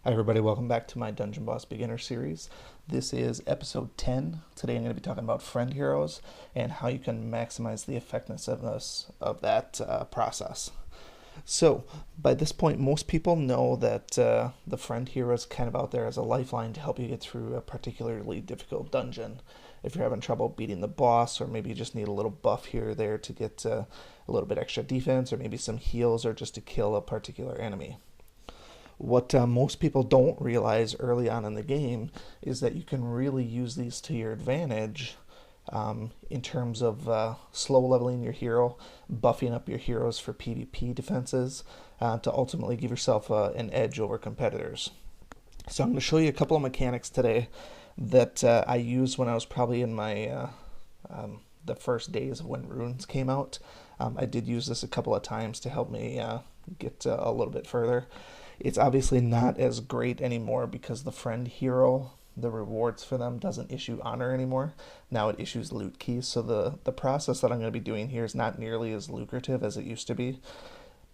Hi everybody, welcome back to my Dungeon Boss Beginner series. This is episode 10. Today I'm going to be talking about friend heroes and how you can maximize the effectiveness of that process. So, by this point, most people know that the friend hero is kind of out there as a lifeline to help you get through a particularly difficult dungeon. If you're having trouble beating the boss, or maybe you just need a little buff here or there to get a little bit extra defense, or maybe some heals, or just to kill a particular enemy. What most people don't realize early on in the game is that you can really use these to your advantage in terms of slow leveling your hero, buffing up your heroes for PvP defenses to ultimately give yourself an edge over competitors. So I'm going to show you a couple of mechanics today that I used when I was probably in my the first days of when runes came out. I did use this a couple of times to help me get a little bit further. It's obviously not as great anymore because the friend hero, the rewards for them, doesn't issue honor anymore. Now it issues loot keys, so the process that I'm going to be doing here is not nearly as lucrative as it used to be.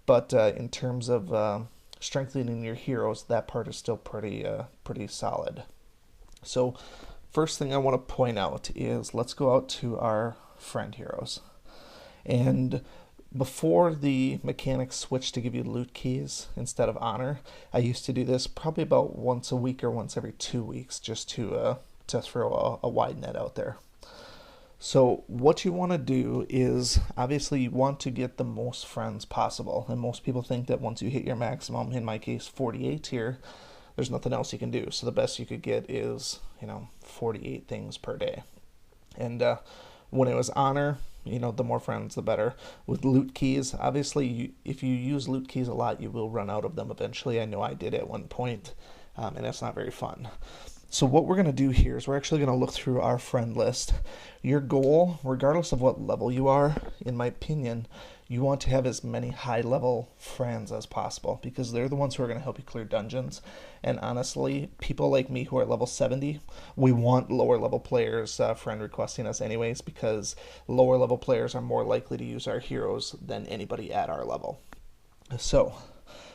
But in terms of strengthening your heroes, that part is still pretty solid. So first thing I want to point out is let's go out to our friend heroes. And before the mechanics switched to give you loot keys instead of honor, I used to do this probably about once a week or once every 2 weeks just to throw a wide net out there. So what you want to do is, obviously you want to get the most friends possible, and most people think that once you hit your maximum, in my case 48 here, there's nothing else you can do. So the best you could get is 48 things per day. And when it was honor, the more friends, the better. With loot keys, obviously, if you use loot keys a lot, you will run out of them eventually. I know I did at one point, and that's not very fun. So what we're going to do here is we're actually going to look through our friend list. Your goal, regardless of what level you are, in my opinion, you want to have as many high-level friends as possible because they're the ones who are going to help you clear dungeons. And honestly, people like me who are level 70, we want lower-level players friend requesting us anyways because lower-level players are more likely to use our heroes than anybody at our level. So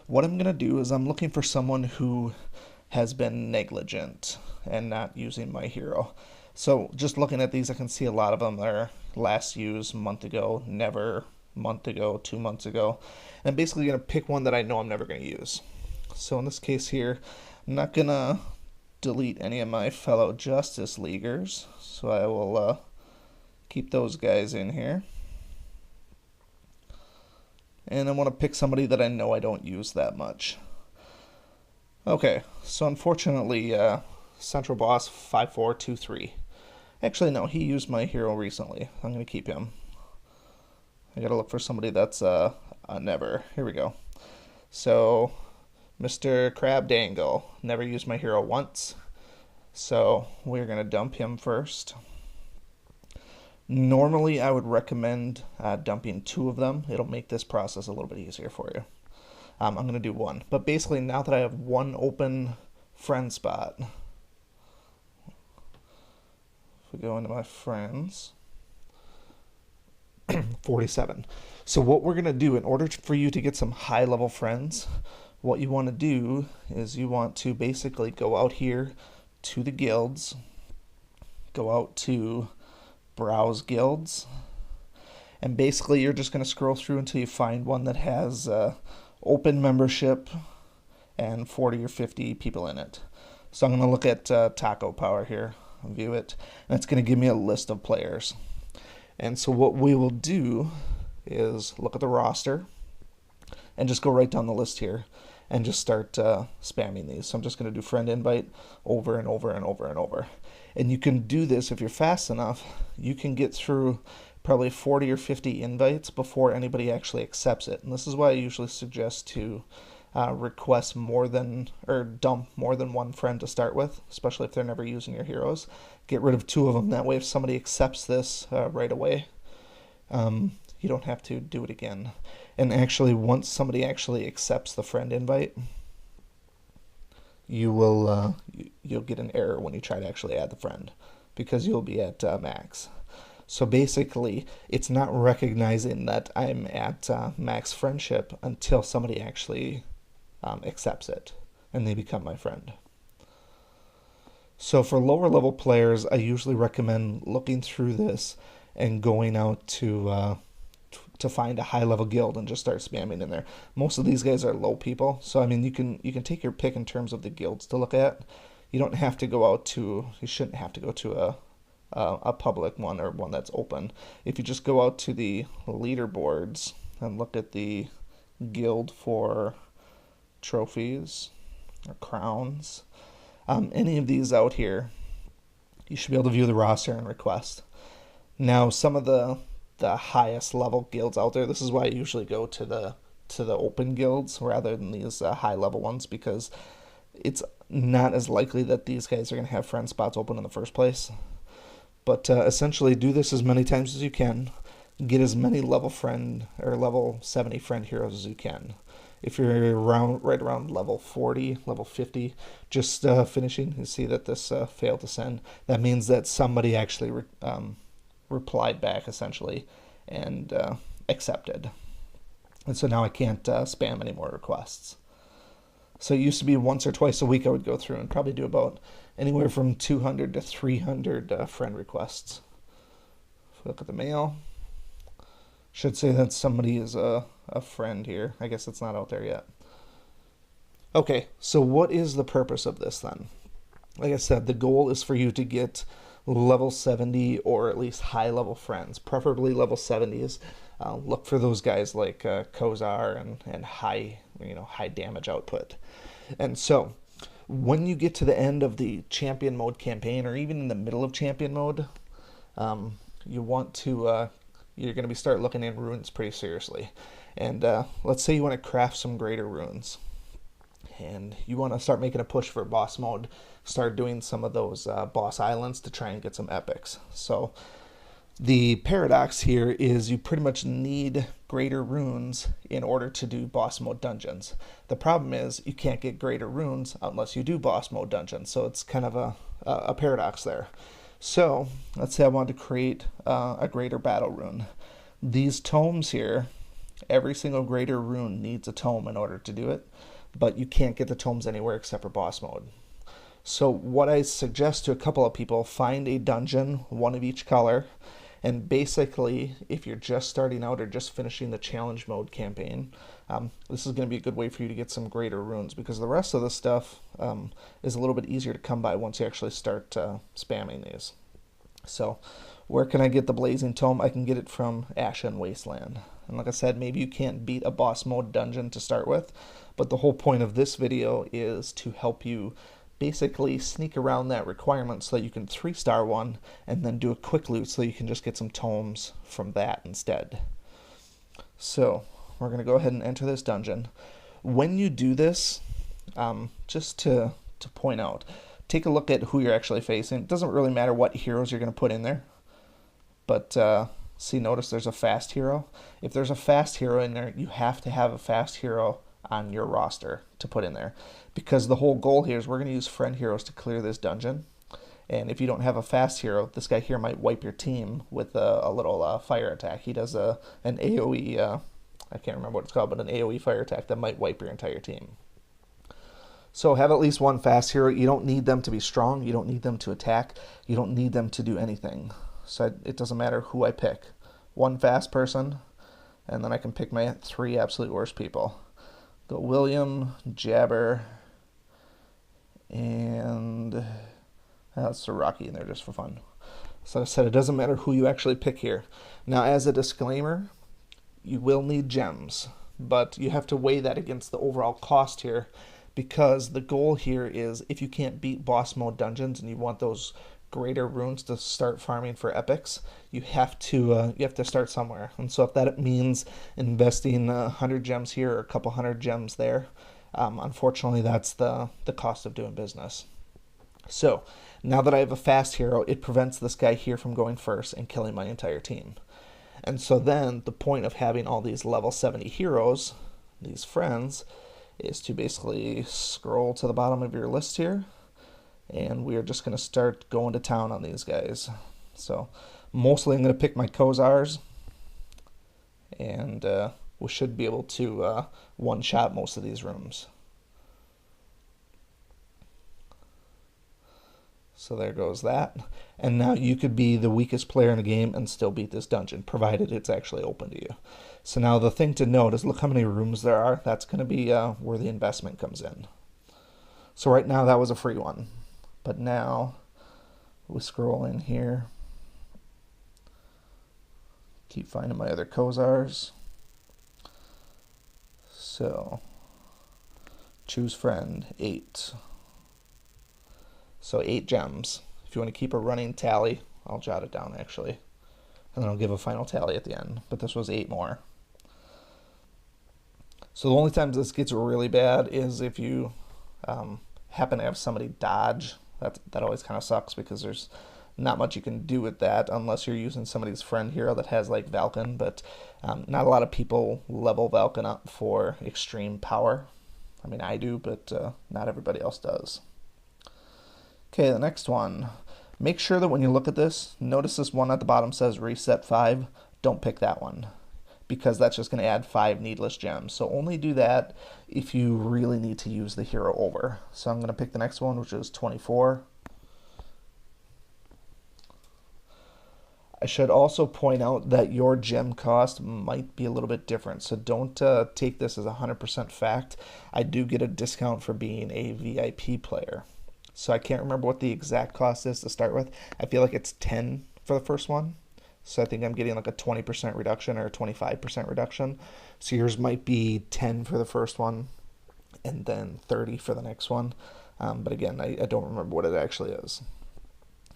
what I'm going to do is I'm looking for someone who has been negligent and not using my hero. So just looking at these, I can see a lot of them are last used month ago, never, month ago, 2 months ago. And I'm basically going to pick one that I know I'm never going to use. So in this case here, I'm not going to delete any of my fellow Justice Leaguers. So I will keep those guys in here. And I want to pick somebody that I know I don't use that much. Okay, so unfortunately, Central Boss 5423. Actually, no, he used my hero recently. I'm going to keep him. I got to look for somebody that's a never. Here we go. So, Mr. Crab Dangle never used my hero once. So, we're going to dump him first. Normally, I would recommend dumping 2 of them. It'll make this process a little bit easier for you. I'm going to do 1. But basically, now that I have 1 open friend spot, if we go into my friends, 47. So what we're going to do, in order for you to get some high-level friends, what you want to do is you want to basically go out here to the guilds, go out to browse guilds, and basically you're just going to scroll through until you find one that has open membership and 40 or 50 people in it. So I'm going to look at Taco Power here, view it, and it's going to give me a list of players. And so what we will do is look at the roster and just go right down the list here and just start spamming these. So I'm just going to do friend invite over and over and over and over. And you can do this if you're fast enough. You can get through probably 40 or 50 invites before anybody actually accepts it. And this is why I usually suggest to request more than, or dump more than 1 friend to start with, especially if they're never using your heroes. Get rid of 2 of them. That way if somebody accepts this right away, you don't have to do it again. And actually, once somebody actually accepts the friend invite, you will you'll get an error when you try to actually add the friend because you'll be at max. So basically, it's not recognizing that I'm at max friendship until somebody actually accepts it. and they become my friend. So for lower level players, I usually recommend looking through this and going out to find a high level guild and just start spamming in there. Most of these guys are low people, so I mean you can take your pick in terms of the guilds to look at. You don't have to go out to you shouldn't have to go to a public one or one that's open. If you just go out to the leaderboards and look at the guild for trophies or crowns, any of these out here, you should be able to view the roster and request. Now, some of the highest level guilds out there, this is why I usually go to the open guilds rather than these high level ones, because it's not as likely that these guys are going to have friend spots open in the first place. But essentially, do this as many times as you can. Get as many level 70 friend heroes as you can. If you're right around level 40, level 50, just finishing, you see that this failed to send. That means that somebody actually replied back, essentially, and accepted. And so now I can't spam any more requests. So it used to be once or twice a week I would go through and probably do about anywhere from 200 to 300 friend requests. If we look at the mail, should say that somebody is a friend here. I guess it's not out there yet. Okay, so what is the purpose of this then? Like I said, the goal is for you to get level 70 or at least high level friends, preferably level 70s. Look for those guys like Kozar and high damage output. And so when you get to the end of the champion mode campaign, or even in the middle of champion mode, you want to you're going to start looking at runes pretty seriously. And let's say you want to craft some greater runes, and you want to start making a push for boss mode. Start doing some of those boss islands to try and get some epics. So the paradox here is you pretty much need greater runes in order to do boss mode dungeons. The problem is you can't get greater runes unless you do boss mode dungeons. So it's kind of a paradox there. So let's say I want to create a greater battle rune. These tomes here, every single greater rune needs a tome in order to do it, but you can't get the tomes anywhere except for boss mode. So what I suggest to a couple of people, find a dungeon, one of each color, and basically, if you're just starting out or just finishing the challenge mode campaign, this is going to be a good way for you to get some greater runes, because the rest of the stuff is a little bit easier to come by once you actually start spamming these. So where can I get the Blazing Tome? I can get it from Ashen Wasteland. And like I said, maybe you can't beat a boss mode dungeon to start with, but the whole point of this video is to help you basically sneak around that requirement so that you can 3-star one and then do a quick loot so you can just get some tomes from that instead. So we're going to go ahead and enter this dungeon. When you do this, just to point out, take a look at who you're actually facing. It doesn't really matter what heroes you're going to put in there, but notice there's a fast hero. If there's a fast hero in there, you have to have a fast hero on your roster to put in there, because the whole goal here is we're going to use friend heroes to clear this dungeon. And if you don't have a fast hero, this guy here might wipe your team with a little fire attack. He does an AoE, I can't remember what it's called, but an AoE fire attack that might wipe your entire team. So have at least one fast hero. You don't need them to be strong. You don't need them to attack. You don't need them to do anything. So it doesn't matter who I pick. One fast person, and then I can pick my 3 absolute worst people. Go William, Jabber, and let's throw Rocky in there just for fun. So like I said, it doesn't matter who you actually pick here. Now, as a disclaimer, you will need gems, but you have to weigh that against the overall cost here, because the goal here is if you can't beat boss mode dungeons and you want those greater runes to start farming for epics, you have to start somewhere. And so if that means investing 100 gems here or a couple hundred gems there, unfortunately that's the cost of doing business. So now that I have a fast hero, it prevents this guy here from going first and killing my entire team. And so then the point of having all these level 70 heroes, these friends, is to basically scroll to the bottom of your list here, and we are just going to start going to town on these guys. So mostly I'm going to pick my Kozars, and we should be able to one-shot most of these rooms. So there goes that. And now you could be the weakest player in the game and still beat this dungeon, provided it's actually open to you. So now the thing to note is look how many rooms there are. That's going to be where the investment comes in. So right now that was a free one. But now we scroll in here. Keep finding my other Kozars. So choose friend, 8. So 8 gems. If you want to keep a running tally, I'll jot it down actually. And then I'll give a final tally at the end. But this was 8 more. So the only times this gets really bad is if you happen to have somebody dodge. That always kind of sucks because there's not much you can do with that unless you're using somebody's friend hero that has like Valken, but not a lot of people level Valken up for extreme power. I mean, I do, but not everybody else does. Okay, the next one. Make sure that when you look at this, notice this one at the bottom says reset 5. Don't pick that one because that's just going to add 5 needless gems. So only do that if you really need to use the hero over. So I'm going to pick the next one, which is 24. I should also point out that your gem cost might be a little bit different, so don't take this as 100% fact. I do get a discount for being a VIP player. So I can't remember what the exact cost is to start with. I feel like it's 10 for the first one. So I think I'm getting like a 20% reduction or a 25% reduction. So yours might be 10 for the first one and then 30 for the next one. But again, I don't remember what it actually is.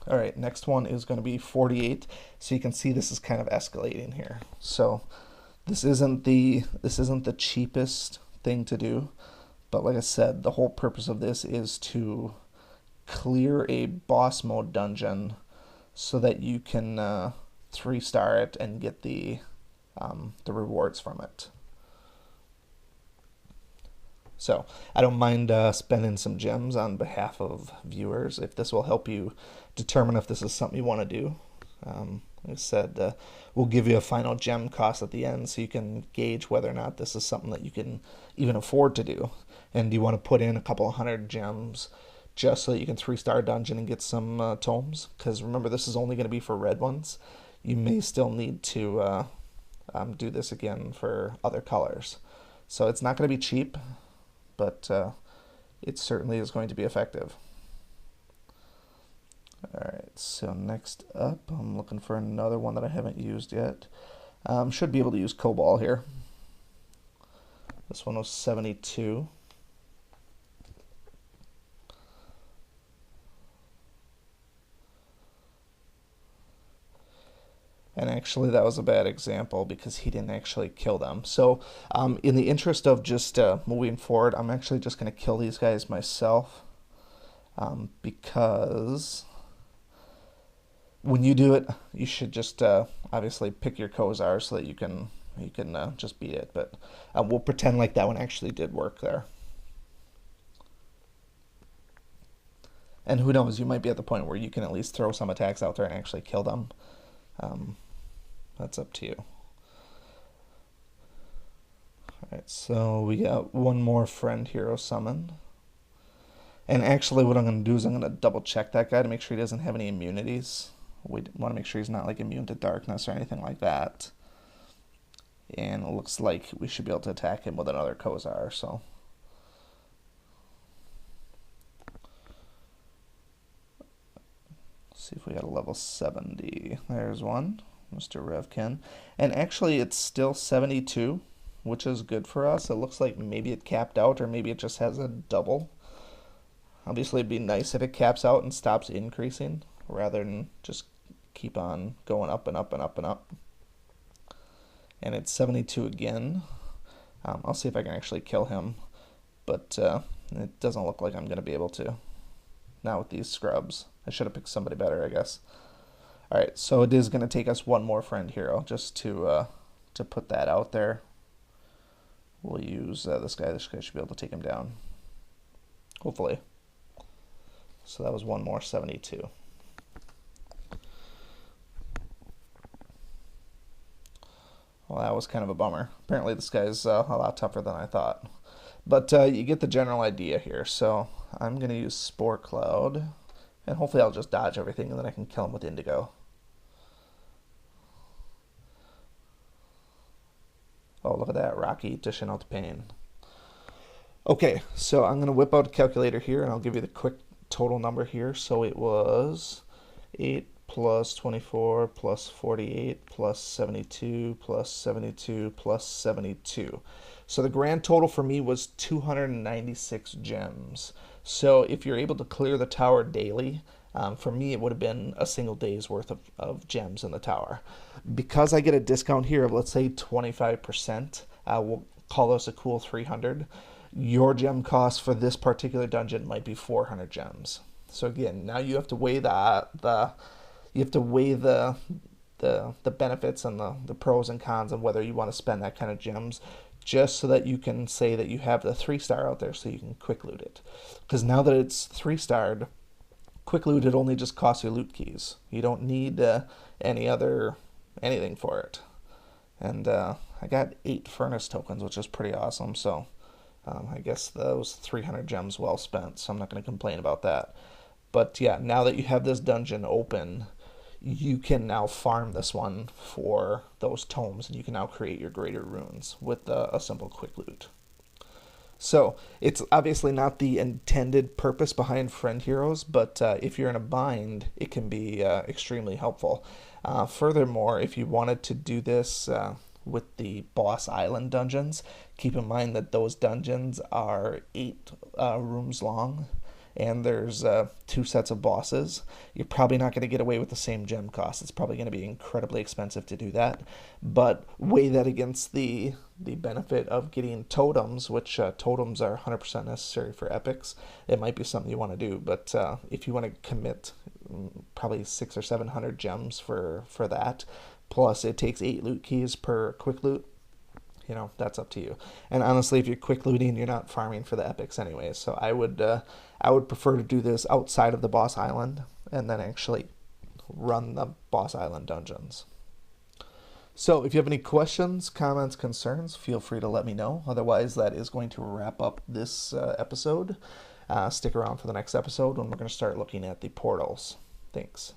All right, next one is going to be 48. So you can see this is kind of escalating here. So this isn't the cheapest thing to do, but like I said, the whole purpose of this is to clear a boss mode dungeon so that you can 3-star it and get the rewards from it. So I don't mind spending some gems on behalf of viewers if this will help you determine if this is something you want to do. Like I said, we'll give you a final gem cost at the end so you can gauge whether or not this is something that you can even afford to do. And do you want to put in a couple of 100 gems just so that you can 3-star a dungeon and get some tomes? Because remember, this is only going to be for red ones. You may still need to do this again for other colors. So it's not going to be cheap, but it certainly is going to be effective. Alright, so next up, I'm looking for another one that I haven't used yet. Should be able to use Cobalt here. This one was 72. And actually that was a bad example because he didn't actually kill them. So in the interest of just moving forward, I'm actually just going to kill these guys myself because when you do it, you should just obviously pick your Kozar so that you can just beat it. But we'll pretend like that one actually did work there. And who knows, you might be at the point where you can at least throw some attacks out there and actually kill them. That's up to you. Alright, so we got one more friend hero summon. And actually what I'm going to do is I'm going to double check that guy to make sure he doesn't have any immunities. We want to make sure he's not like immune to darkness or anything like that. And it looks like we should be able to attack him with another Kozar, so. Let's see if we got a level 70. There's one, Mr. Revkin. And actually it's still 72, which is good for us. It looks like maybe it capped out or maybe it just has a double. Obviously it'd be nice if it caps out and stops increasing rather than just keep on going up and up and up and up. And it's 72 again. I'll see if I can actually kill him, but it doesn't look like I'm going to be able to. Not with these scrubs. I should have picked somebody better, I guess. Alright, so it is going to take us one more friend hero just to put that out there. We'll use this guy. This guy should be able to take him down. Hopefully. So that was one more 72. Well, that was kind of a bummer. Apparently this guy's a lot tougher than I thought. But you get the general idea here. So I'm going to use Spore Cloud And hopefully I'll just dodge everything and then I can kill him with indigo. Oh, look at that. Rocky dishing out the pain. Okay, so I'm going to whip out a calculator here and I'll give you the quick total number here. So it was 8 plus 24 plus 48 plus 72 plus 72 plus 72. So the grand total for me was 296 gems. So if you're able to clear the tower daily, for me it would have been a single day's worth of gems in the tower. Because I get a discount here of, let's say, 25%, we'll call this a cool 300. Your gem cost for this particular dungeon might be 400 gems. So again, now you have to weigh the benefits and the pros and cons and whether you want to spend that kind of gems, just so that you can say that you have the 3-star out there so you can quick loot it. Because now that it's 3-starred, quick loot, it only just costs you loot keys. You don't need anything for it. And I got 8 furnace tokens, which is pretty awesome. So I guess those 300 gems well spent, so I'm not going to complain about that. But yeah, now that you have this dungeon open, you can now farm this one for those tomes, and you can now create your greater runes with a simple quick loot. So it's obviously not the intended purpose behind friend heroes, but if you're in a bind, it can be extremely helpful. Furthermore, if you wanted to do this with the boss island dungeons, keep in mind that those dungeons are 8 rooms long, and there's 2 sets of bosses. You're probably not going to get away with the same gem cost. It's probably going to be incredibly expensive to do that. But weigh that against the benefit of getting totems, which totems are 100% necessary for epics. It might be something you want to do, but if you want to commit probably 600 or 700 gems for that, plus it takes 8 loot keys per quick loot, that's up to you. And honestly, if you're quick looting, you're not farming for the epics anyways. So I would prefer to do this outside of the boss island and then actually run the boss island dungeons. So if you have any questions, comments, concerns, feel free to let me know. Otherwise, that is going to wrap up this episode. Stick around for the next episode when we're going to start looking at the portals. Thanks.